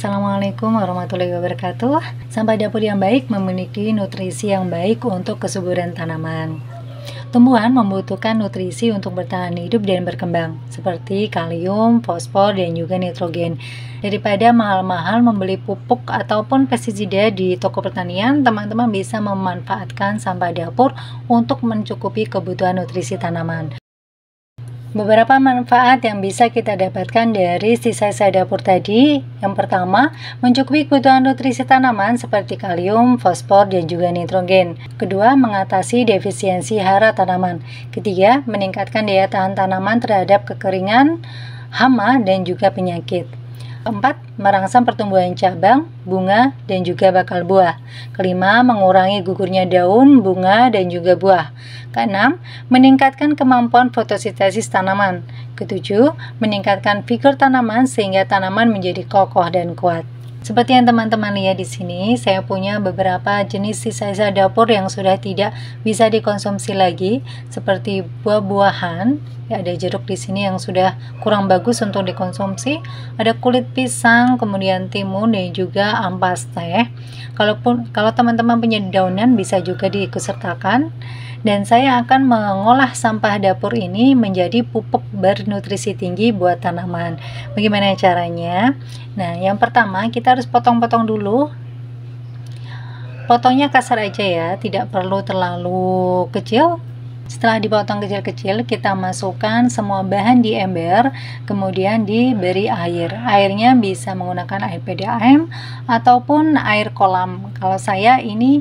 Assalamualaikum warahmatullahi wabarakatuh. Sampah dapur yang baik memiliki nutrisi yang baik untuk kesuburan tanaman. Tumbuhan membutuhkan nutrisi untuk bertahan hidup dan berkembang, seperti kalium, fosfor, dan juga nitrogen. Daripada mahal-mahal membeli pupuk ataupun pestisida di toko pertanian, teman-teman bisa memanfaatkan sampah dapur untuk mencukupi kebutuhan nutrisi tanaman. Beberapa manfaat yang bisa kita dapatkan dari sisa-sisa dapur tadi. Yang pertama, mencukupi kebutuhan nutrisi tanaman seperti kalium, fosfor, dan juga nitrogen. Kedua, mengatasi defisiensi hara tanaman. Ketiga, meningkatkan daya tahan tanaman terhadap kekeringan, hama, dan juga penyakit. Keempat, merangsang pertumbuhan cabang, bunga, dan juga bakal buah. Kelima, mengurangi gugurnya daun, bunga, dan juga buah. Keenam, meningkatkan kemampuan fotosintesis tanaman. Ketujuh, meningkatkan figur tanaman sehingga tanaman menjadi kokoh dan kuat. Seperti yang teman-teman lihat di sini, saya punya beberapa jenis sisa-sisa dapur yang sudah tidak bisa dikonsumsi lagi, seperti buah-buahan. Ya, ada jeruk di sini yang sudah kurang bagus untuk dikonsumsi. Ada kulit pisang, kemudian timun, dan juga ampas teh. Kalau teman-teman punya daunan bisa juga diikutsertakan. Dan saya akan mengolah sampah dapur ini menjadi pupuk bernutrisi tinggi buat tanaman. Bagaimana caranya? Nah, yang pertama kita harus potong-potong dulu. Potongnya kasar aja ya, tidak perlu terlalu kecil. Setelah dipotong kecil-kecil, kita masukkan semua bahan di ember, kemudian diberi air. Airnya bisa menggunakan air PDAM ataupun air kolam. Kalau saya ini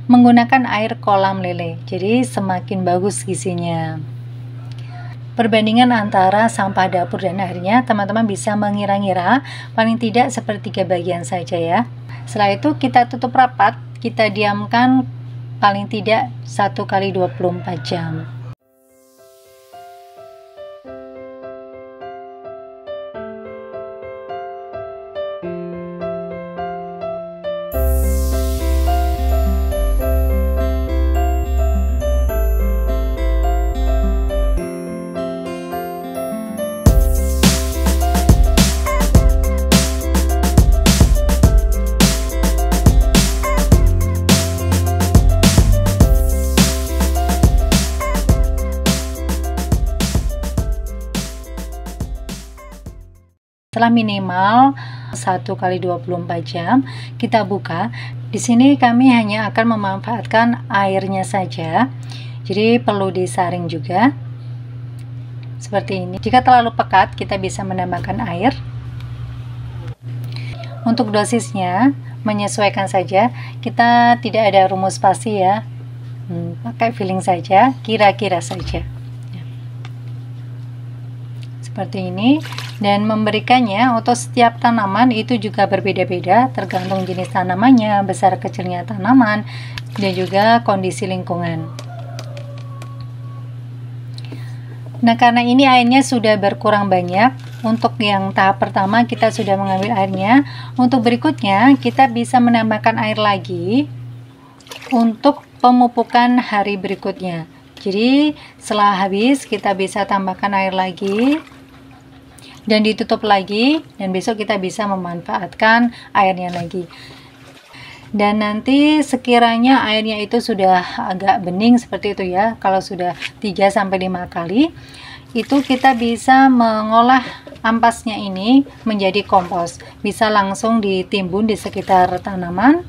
menggunakan air kolam lele, jadi semakin bagus gizinya. Perbandingan antara sampah dapur dan airnya, teman-teman bisa mengira-ngira paling tidak sepertiga bagian saja ya. Setelah itu kita tutup rapat, kita diamkan paling tidak 1 kali 24 jam. Setelah minimal 1 kali 24 jam, kita buka. Di sini kami hanya akan memanfaatkan airnya saja. Jadi perlu disaring juga. Seperti ini. Jika terlalu pekat, kita bisa menambahkan air. Untuk dosisnya, menyesuaikan saja. Kita tidak ada rumus pasti ya. Pakai feeling saja, kira-kira saja. Seperti ini. Dan memberikannya untuk setiap tanaman itu juga berbeda-beda tergantung jenis tanamannya, besar kecilnya tanaman, dan juga kondisi lingkungan. Nah, karena ini airnya sudah berkurang banyak, untuk yang tahap pertama kita sudah mengambil airnya. Untuk berikutnya kita bisa menambahkan air lagi untuk pemupukan hari berikutnya. Jadi setelah habis kita bisa tambahkan air lagi dan ditutup lagi, dan besok kita bisa memanfaatkan airnya lagi. Dan nanti sekiranya airnya itu sudah agak bening seperti itu ya, kalau sudah 3-5 kali, itu kita bisa mengolah ampasnya ini menjadi kompos. Bisa langsung ditimbun di sekitar tanaman,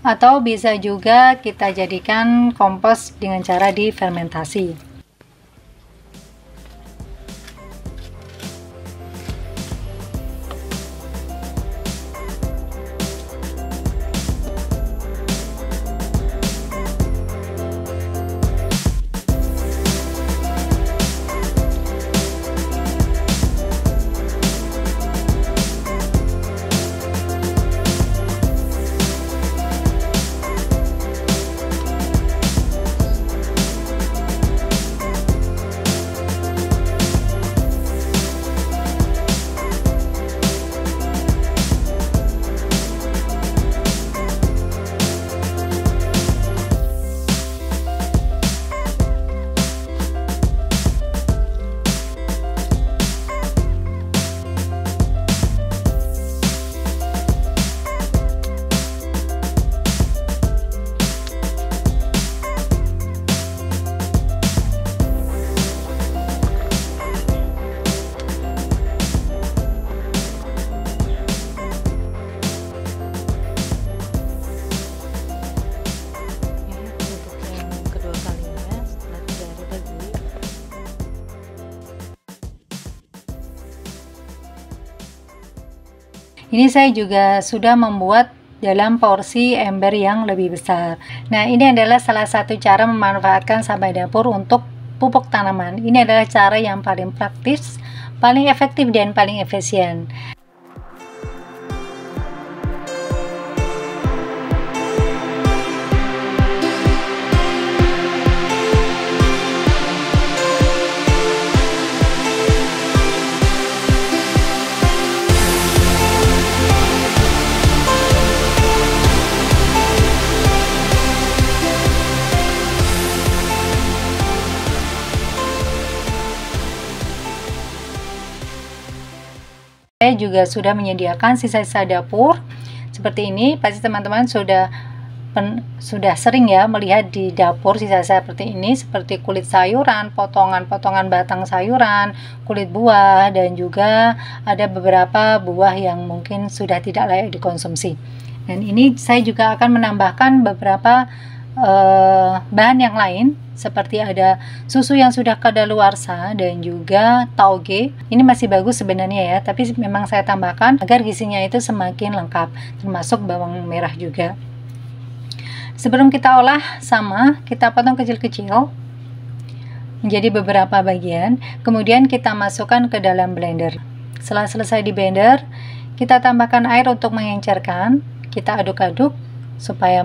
atau bisa juga kita jadikan kompos dengan cara difermentasi. Ini saya juga sudah membuat dalam porsi ember yang lebih besar. Nah, ini adalah salah satu cara memanfaatkan sampah dapur untuk pupuk tanaman. Ini adalah cara yang paling praktis, paling efektif, dan paling efisien. Saya juga sudah menyediakan sisa-sisa dapur seperti ini. Pasti teman-teman sudah sering ya melihat di dapur sisa-sisa seperti ini, seperti kulit sayuran, potongan-potongan batang sayuran, kulit buah, dan juga ada beberapa buah yang mungkin sudah tidak layak dikonsumsi. Dan ini saya juga akan menambahkan beberapa bahan yang lain, seperti ada susu yang sudah kadaluarsa dan juga tauge. Ini masih bagus sebenarnya ya, tapi memang saya tambahkan agar gizinya itu semakin lengkap, termasuk bawang merah juga. Sebelum kita olah sama, kita potong kecil-kecil menjadi beberapa bagian, kemudian kita masukkan ke dalam blender. Setelah selesai di blender, kita tambahkan air untuk mengencerkan, kita aduk-aduk supaya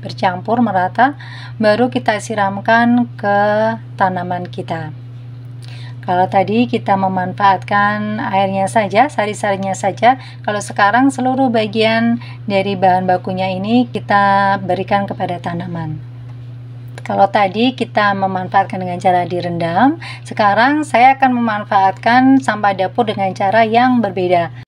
bercampur merata, baru kita siramkan ke tanaman kita. Kalau tadi kita memanfaatkan airnya saja, sari-sarinya saja, kalau sekarang seluruh bagian dari bahan bakunya ini kita berikan kepada tanaman. Kalau tadi kita memanfaatkan dengan cara direndam, sekarang saya akan memanfaatkan sampah dapur dengan cara yang berbeda.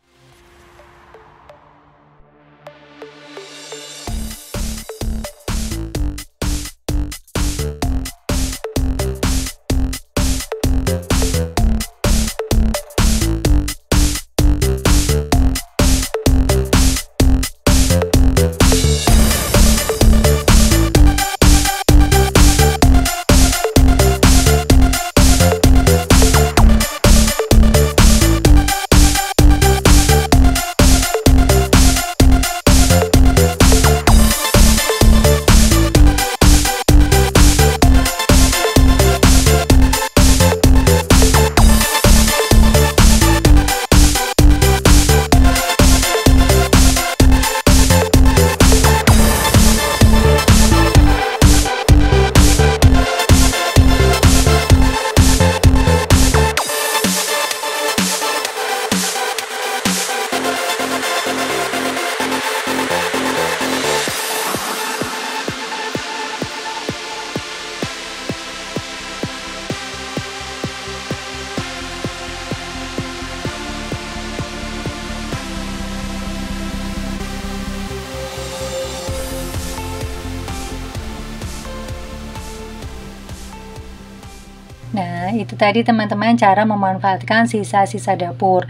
Nah, itu tadi teman-teman cara memanfaatkan sisa-sisa dapur.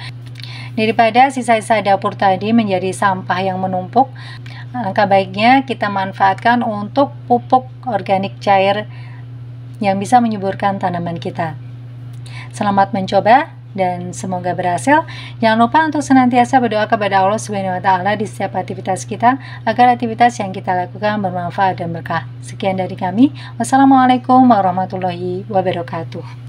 Daripada sisa-sisa dapur tadi menjadi sampah yang menumpuk, alangkah baiknya kita manfaatkan untuk pupuk organik cair yang bisa menyuburkan tanaman kita. Selamat mencoba dan semoga berhasil. Jangan lupa untuk senantiasa berdoa kepada Allah Subhanahu wa Ta'ala di setiap aktivitas kita, agar aktivitas yang kita lakukan bermanfaat dan berkah. Sekian dari kami. Wassalamualaikum warahmatullahi wabarakatuh.